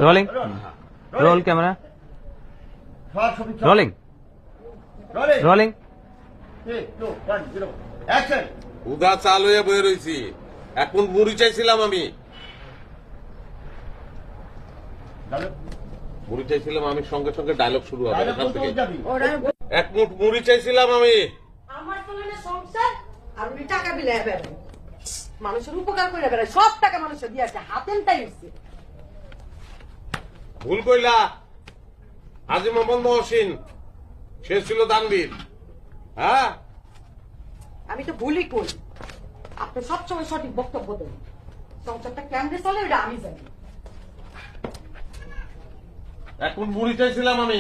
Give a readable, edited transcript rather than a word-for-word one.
Rolling roll camera rolling rolling উদা চাল হয়ে বয়ে রয়েছি। এখন মুড়ি চাইছিলাম আমি, মুড়ি চাইছিলাম আমি, সঙ্গে সঙ্গে ডায়লগ শুরু হবে এখান থেকে। এক মুঠ মুড়ি চাইছিলাম আমি। আমার তো মানে সংসার আর উনি টাকা বিলে বেড়ায়, মানুষের উপকার করে বেড়ায়, সব টাকা মানুষের দিয়ে আছে, হাতেন তাই হচ্ছে। ভুল কইলা, আজি মোহাম্মদ মহসিন সে ছিল দানবীর। হ্যাঁ, আমি তো ভুলই করি, আপনি সবসময় সঠিক বক্তব্য দেন। সংসারটা কেমনে চলে ওটা আমি জানি। এখন মুড়ি চাইছিলাম আমি।